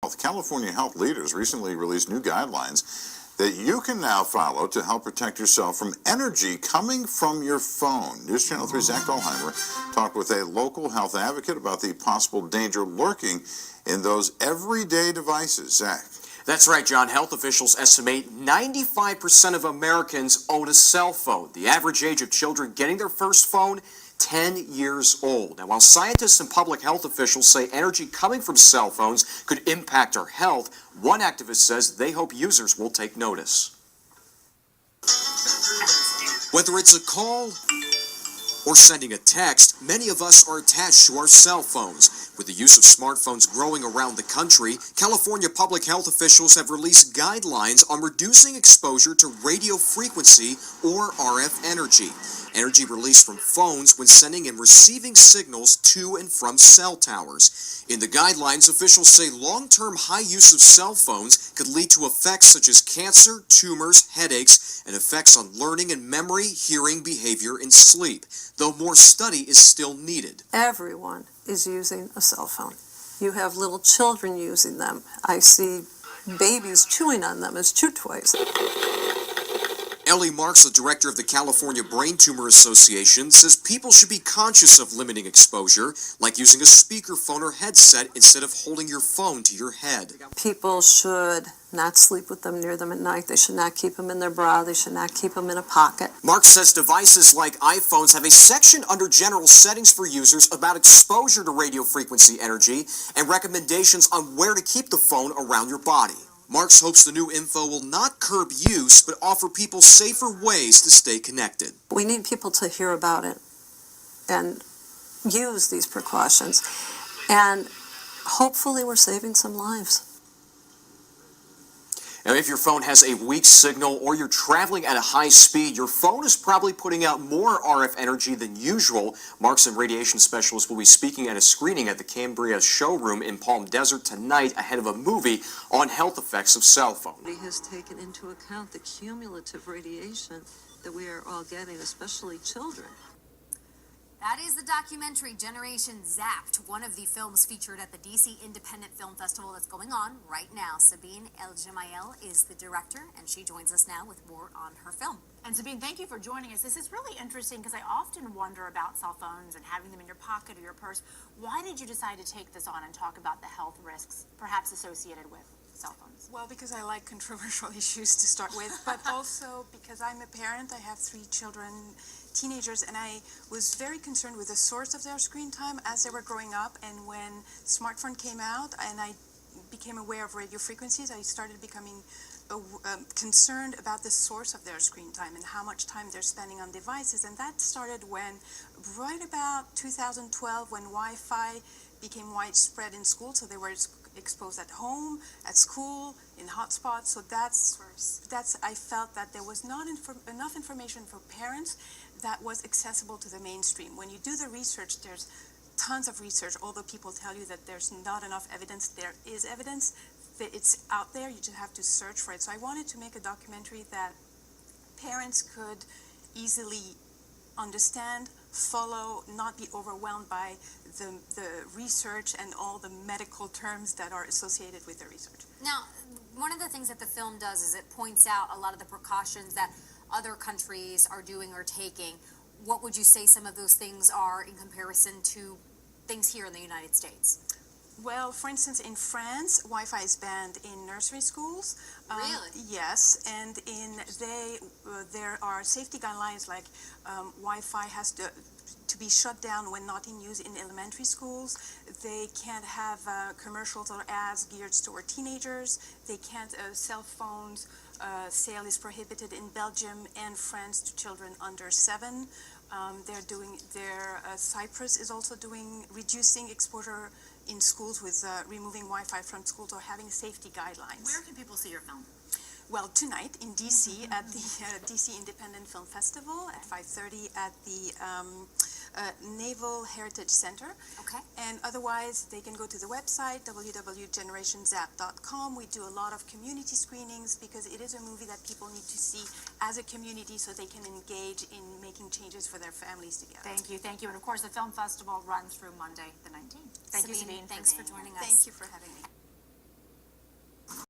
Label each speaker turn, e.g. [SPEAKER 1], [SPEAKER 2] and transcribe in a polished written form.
[SPEAKER 1] health. California health leaders recently released new guidelines that you can now follow to help protect yourself from energy coming from your phone. News Channel 3's Zach Dahlheimer talked with a local health advocate about the possible danger lurking in those everyday devices. Zach.
[SPEAKER 2] That's right, John. Health officials estimate 95% of Americans own a cell phone. The average age of children getting their first phone, 10 years old. Now, while scientists and public health officials say energy coming from cell phones could impact our health, one activist says they hope users will take notice. Whether it's a call or sending a text, many of us are attached to our cell phones. With the use of smartphones growing around the country, California public health officials have released guidelines on reducing exposure to radio frequency or RF energy. Energy released from phones when sending and receiving signals to and from cell towers. In the guidelines, officials say long-term high use of cell phones could lead to effects such as cancer, tumors, headaches, and effects on learning and memory, hearing, behavior, and sleep, though more study is still needed.
[SPEAKER 3] Everyone is using a cell phone. You have little children using them. I see babies chewing on them as chew toys.
[SPEAKER 2] Ellie Marks, the director of the California Brain Tumor Association, says people should be conscious of limiting exposure, like using a speakerphone or headset instead of holding your phone to your head.
[SPEAKER 3] People should not sleep with them near them at night. They should not keep them in their bra. They should not keep them in a pocket.
[SPEAKER 2] Marks says devices like iPhones have a section under general settings for users about exposure to radio frequency energy and recommendations on where to keep the phone around your body. Marks hopes the new info will not curb use, but offer people safer ways to stay connected.
[SPEAKER 3] We need people to hear about it and use these precautions, and hopefully we're saving some lives.
[SPEAKER 2] Now, if your phone has a weak signal or you're traveling at a high speed, your phone is probably putting out more RF energy than usual. Marks and radiation specialists will be speaking at a screening at the Cambria showroom in Palm Desert tonight ahead of a movie on health effects of cell phones.
[SPEAKER 3] He has taken into account the cumulative radiation that we are all getting, especially children.
[SPEAKER 4] That is the documentary Generation Zapped, one of the films featured at the DC Independent Film Festival that's going on right now. Sabine El-Jamael is the director, and she joins us now with more on her film.
[SPEAKER 5] And Sabine, thank you for joining us. This is really interesting because I often wonder about cell phones and having them in your pocket or your purse. Why did you decide to take this on and talk about the health risks perhaps associated with cell phones?
[SPEAKER 6] Well, because I like controversial issues to start with, but also because I'm a parent. I have 3 children, teenagers, and I was very concerned with the source of their screen time as they were growing up. And when smartphone came out and I became aware of radio frequencies, I started becoming concerned about the source of their screen time and how much time they're spending on devices. And that started when, right about 2012, when Wi-Fi became widespread in school, so they were exposed at home, at school, in hotspots. So that's I felt that there was not enough information for parents that was accessible to the mainstream. When you do the research, there's tons of research. Although people tell you that there's not enough evidence, there is evidence. It's out there. You just have to search for it. So I wanted to make a documentary that parents could easily understand, follow, not be overwhelmed by the research and all the medical terms that are associated with the research.
[SPEAKER 4] Now, one of the things that the film does is it points out a lot of the precautions that other countries are doing or taking. What would you say some of those things are in comparison to things here in the United States?
[SPEAKER 6] Well, for instance, in France, Wi-Fi is banned in nursery schools.
[SPEAKER 4] Really?
[SPEAKER 6] Yes, and there are safety guidelines like Wi-Fi has to be shut down when not in use in elementary schools. They can't have commercials or ads geared toward teenagers. They can't cell phones. Sale is prohibited in Belgium and France to children under 7. Cyprus is also reducing exposure in schools with removing Wi-Fi from schools or having safety guidelines.
[SPEAKER 5] Where can people see your film?
[SPEAKER 6] Well, tonight in DC at the DC Independent Film Festival at 5:30 at the Naval Heritage Center.
[SPEAKER 4] Okay.
[SPEAKER 6] And otherwise, they can go to the website, www.generationzapped.com. We do a lot of community screenings because it is a movie that people need to see as a community so they can engage in making changes for their families together.
[SPEAKER 5] Thank you, thank you. And of course, the film festival runs through Monday the 19th. Thank you, Sabine.
[SPEAKER 4] Thanks for joining us.
[SPEAKER 6] Thank you for having me.